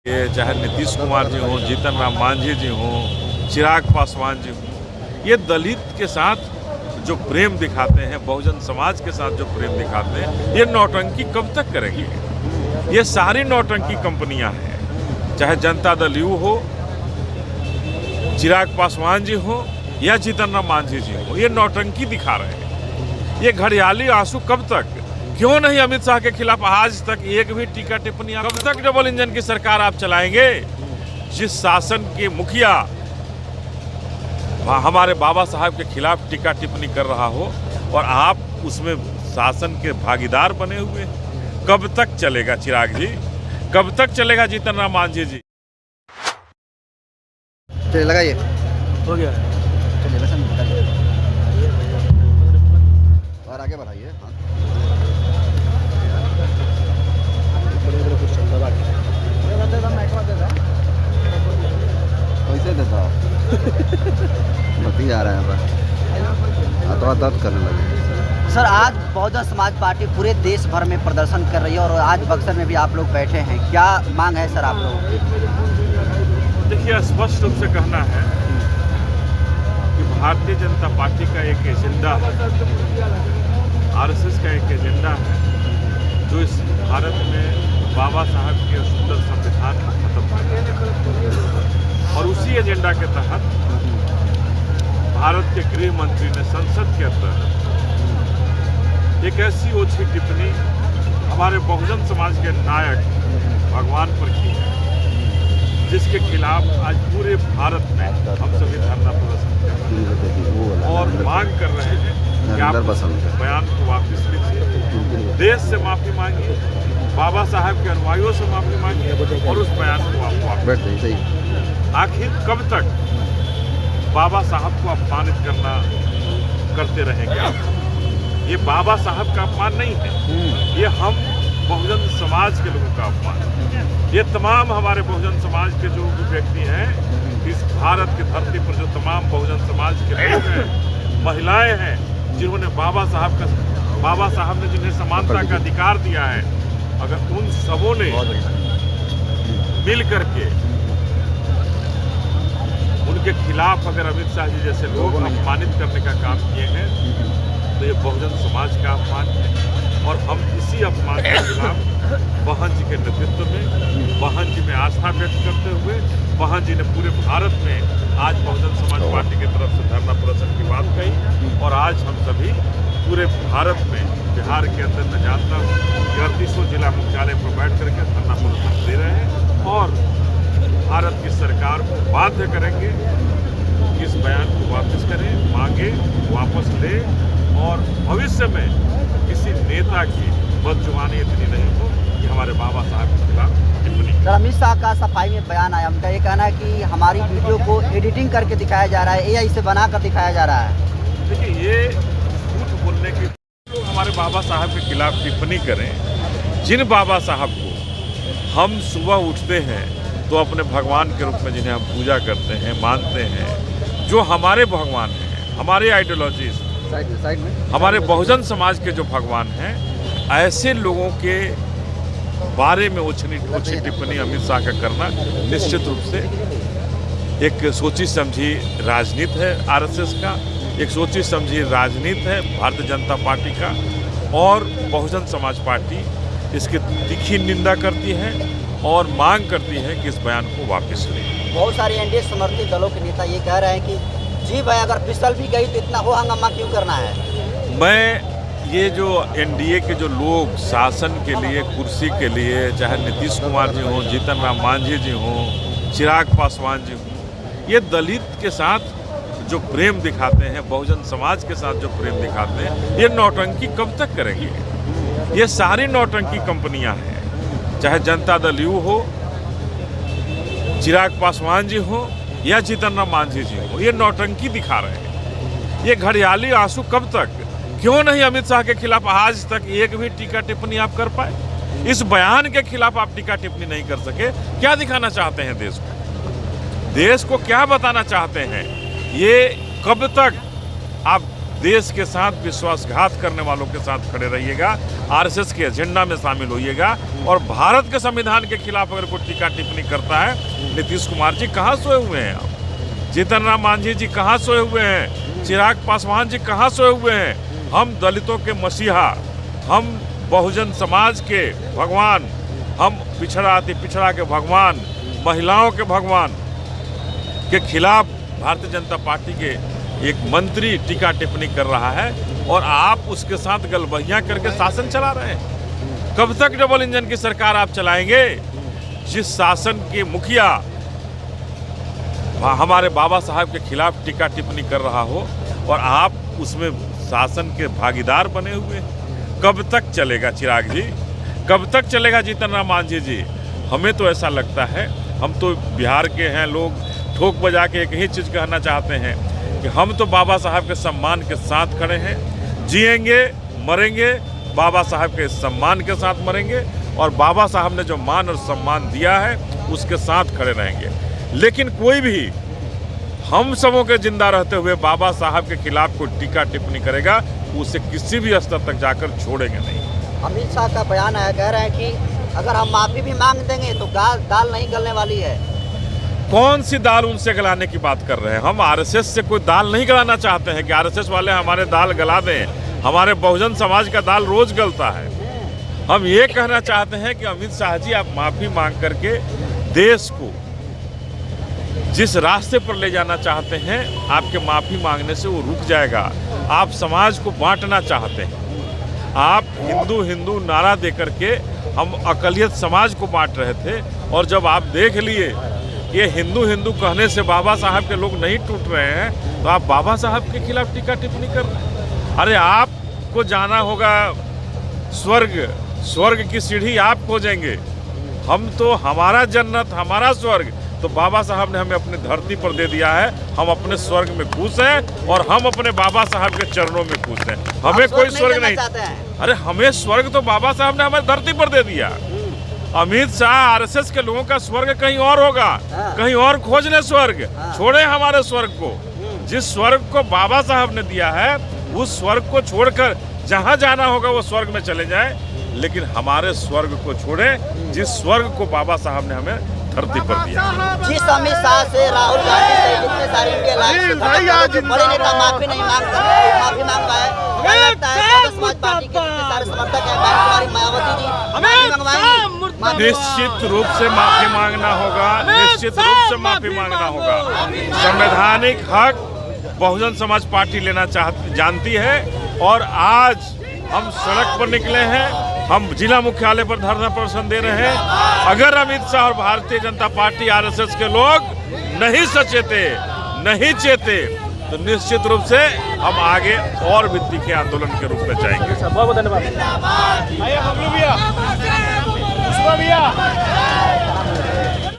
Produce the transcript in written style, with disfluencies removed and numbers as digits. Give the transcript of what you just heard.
चाहे नीतीश कुमार जी हों, जीतन राम मांझी जी हों, चिराग पासवान जी हों, ये दलित के साथ जो प्रेम दिखाते हैं, बहुजन समाज के साथ जो प्रेम दिखाते हैं, ये नौटंकी कब तक करेंगे? ये सारी नौटंकी कंपनियां हैं, चाहे जनता दल यू हो, चिराग पासवान जी हो या जीतन राम मांझी जी हो, ये नौटंकी दिखा रहे हैं। ये घड़ियाली आंसू कब तक? क्यों नहीं अमित शाह के खिलाफ आज तक एक भी टीका टिप्पणी? कब तक डबल इंजन की सरकार आप चलाएंगे? जिस शासन के मुखिया हमारे बाबा साहब के खिलाफ टीका टिप्पणी कर रहा हो और आप उसमें शासन के भागीदार बने हुए, कब तक चलेगा चिराग जी? कब तक चलेगा जीतन राम मांझी जी? चलिए लगाइए, हो गया। चलिए बस निकालिए और आगे बढ़ाइए। हाँ कैसे देता बती जा रहा है यहाँ पर दर्द करने लगे। सर, आज बहुजन समाज पार्टी पूरे देश भर में प्रदर्शन कर रही है और आज बक्सर में भी आप लोग बैठे हैं, क्या मांग है सर आप लोगों की? देखिए, स्पष्ट रूप से कहना है कि भारतीय जनता पार्टी का एक एजेंडा है, आरएसएस का एक एजेंडा है, जो इस भारत में बाबा साहब के सुंदर संविधान को खत्म करना, और उसी एजेंडा के तहत भारत के गृह मंत्री ने संसद के अंदर एक ऐसी ओछी टिप्पणी हमारे बहुजन समाज के नायक भगवान पर की है, जिसके खिलाफ आज पूरे भारत में हम सभी धरना प्रदर्शन कर रहे हैं और मांग कर रहे हैं कि आप बयान को वापस लीजिए, देश से माफी मांगिए, बाबा साहब के अनुयायियों से माफी मांगिए और उस बयान को आप वापस। आखिर कब तक बाबा साहब को अपमानित करते रहेंगे आप? ये बाबा साहब का अपमान नहीं है, ये हम बहुजन समाज के लोगों का अपमान है। ये तमाम हमारे बहुजन समाज के जो व्यक्ति हैं, इस भारत की धरती पर जो तमाम बहुजन समाज के लोग हैं, महिलाएं हैं, जिन्होंने बाबा साहब ने जिन्हें समानता का अधिकार दिया है, अगर उन सबों ने मिल करके उनके खिलाफ अगर अमित शाह जी जैसे लोग अपमानित करने का काम किए हैं, तो ये बहुजन समाज का अपमान है। और हम इसी अपमान के खिलाफ बहन जी के नेतृत्व में, बहन जी में आस्था व्यक्त करते हुए, बहन जी ने पूरे भारत में आज बहुजन समाज पार्टी की तरफ से धरना प्रदर्शन की बात कही, और आज हम सभी पूरे भारत में, बिहार के अंदर मैं जानता हूँ 38 जिला मुख्यालय पर बैठ करके धरना प्रदर्शन दे रहे हैं और भारत की सरकार को बाध्य करेंगे कि इस बयान को वापस करें, मांगे, वापस ले, और भविष्य में किसी नेता की बदजुबानी इतनी नहीं हो कि हमारे बाबा साहब के खिलाफ टिप्पणी। सर, अमित शाह का सफाई में बयान आया, उनका ये कहना है कि हमारी वीडियो को एडिटिंग करके दिखाया जा रहा है, AI से बना कर दिखाया जा रहा है। देखिए, ये झूठ बोलने के लोग हमारे बाबा साहब के खिलाफ टिप्पणी करें, जिन बाबा साहब को हम सुबह उठते हैं तो अपने भगवान के रूप में जिन्हें हम पूजा करते हैं, मानते हैं, जो हमारे भगवान हैं, हमारे आइडियोलॉजीज, हमारे बहुजन समाज के जो भगवान हैं, ऐसे लोगों के बारे में ओछी टिप्पणी अमित शाह का करना निश्चित रूप से एक सोची समझी राजनीति है आरएसएस का, एक सोची समझी राजनीति है भारतीय जनता पार्टी का, और बहुजन समाज पार्टी इसकी तीखी निंदा करती है और मांग करती है कि इस बयान को वापस लें। बहुत सारे एनडीए समर्थित दलों के नेता ये कह रहे हैं कि जी भाई, अगर फिसल भी गई तो इतना हो हंगामा क्यों करना है? मैं ये जो एनडीए के जो लोग शासन के लिए, कुर्सी के लिए, चाहे नीतीश कुमार जी हों, जीतन राम मांझी जी हों, चिराग पासवान जी हों, ये दलित के साथ जो प्रेम दिखाते हैं, बहुजन समाज के साथ जो प्रेम दिखाते हैं, ये नौटंकी कब तक करेंगे? ये सारी नौटंकी कंपनियां हैं, चाहे जनता दल यू हो, चिराग पासवान जी हो या जीतन राम मांझी जी हो, ये नौटंकी दिखा रहे हैं। ये घड़ियाली आंसू कब तक? क्यों नहीं अमित शाह के खिलाफ आज तक एक भी टीका टिप्पणी आप कर पाए? इस बयान के खिलाफ आप टीका टिप्पणी नहीं कर सके, क्या दिखाना चाहते हैं देश को? देश को क्या बताना चाहते हैं? ये कब तक आप देश के साथ विश्वासघात करने वालों के साथ खड़े रहिएगा, आरएसएस के एजेंडा में शामिल होइएगा। और भारत के संविधान के खिलाफ अगर कोई टीका टिप्पणी करता है, नीतीश कुमार जी कहाँ सोए हुए हैं आप? जीतन राम मांझी जी कहाँ सोए हुए हैं? चिराग पासवान जी कहाँ सोए हुए हैं? हम दलितों के मसीहा, हम बहुजन समाज के भगवान, हम पिछड़ा अति पिछड़ा के भगवान, महिलाओं के भगवान के खिलाफ भारतीय जनता पार्टी के एक मंत्री टीका टिप्पणी कर रहा है और आप उसके साथ गलबहियां करके शासन चला रहे हैं। कब तक डबल इंजन की सरकार आप चलाएंगे? जिस शासन के मुखिया हमारे बाबा साहब के खिलाफ टीका टिप्पणी कर रहा हो और आप उसमें शासन के भागीदार बने हुए हैं। कब तक चलेगा चिराग जी? कब तक चलेगा जीतन राम मांझी जी? हमें तो ऐसा लगता है, हम तो बिहार के हैं लोग, ठोक बजा के एक ही चीज़ कहना चाहते हैं कि हम तो बाबा साहब के सम्मान के साथ खड़े हैं, जिएंगे मरेंगे बाबा साहब के सम्मान के साथ मरेंगे और बाबा साहब ने जो मान और सम्मान दिया है उसके साथ खड़े रहेंगे। लेकिन कोई भी हम सबों के जिंदा रहते हुए बाबा साहब के खिलाफ कोई टीका टिप्पणी करेगा, उसे किसी भी स्तर तक जाकर छोड़ेंगे नहीं। अमित शाह का बयान है, कह रहे हैं कि अगर हम माफी भी मांग देंगे तो दाल नहीं गलने वाली है। कौन सी दाल उनसे गलाने की बात कर रहे हैं? हम आरएसएस से कोई दाल नहीं गलाना चाहते हैं कि आरएसएस वाले हमारे दाल गला दें। हमारे बहुजन समाज का दाल रोज गलता है। हम ये कहना चाहते हैं कि अमित शाह जी, आप माफी मांग करके देश को जिस रास्ते पर ले जाना चाहते हैं, आपके माफी मांगने से वो रुक जाएगा। आप समाज को बांटना चाहते हैं। आप हिंदू हिंदू नारा दे करके हम अकलियत समाज को बांट रहे थे और जब आप देख लिए ये हिंदू हिंदू कहने से बाबा साहब के लोग नहीं टूट रहे हैं, तो आप बाबा साहब के खिलाफ टीका टिप्पणी कर रहे हैं। अरे आपको जाना होगा स्वर्ग, स्वर्ग की सीढ़ी आप खोजेंगे। हम तो हमारा जन्नत, हमारा स्वर्ग तो बाबा साहब ने हमें अपनी धरती पर दे दिया है। हम अपने स्वर्ग में खुश हैं और हम अपने बाबा साहब के चरणों में खुश हैं। हमें कोई स्वर्ग नहीं। अरे हमें स्वर्ग तो बाबा साहब ने हमें धरती पर दे दिया। अमित शाह, आरएसएस के लोगों का स्वर्ग कहीं और होगा, कहीं और खोज ले स्वर्ग। छोड़े हमारे स्वर्ग को। जिस स्वर्ग को बाबा साहब ने दिया है उस स्वर्ग को छोड़कर जहाँ जाना होगा वो स्वर्ग में चले जाए, लेकिन हमारे स्वर्ग को छोड़े जिस स्वर्ग को बाबा साहब ने हमें धरती पर दिया। जिस अमित शाह से, राहुल गांधी से, जितने सारे इंडिया लाइव बड़े नेता माफी नहीं मांग पाए, क्या लगता है समाज पार्टी के जितने सारे समर्थक हैं, बहन मायावती जी माफी मंगवाएंगी? निश्चित रूप से माफी मांगना होगा, निश्चित रूप से माफी मांगना होगा। संवैधानिक हक बहुजन समाज पार्टी लेना जानती है और आज हम सड़क पर निकले हैं, हम जिला मुख्यालय पर धरना प्रदर्शन दे रहे हैं। अगर अमित शाह और भारतीय जनता पार्टी आरएसएस के लोग नहीं सचेते, नहीं चेते, तो निश्चित रूप से हम आगे और भी तीखे आंदोलन के रूप में जाएंगे। बहुत बहुत धन्यवाद।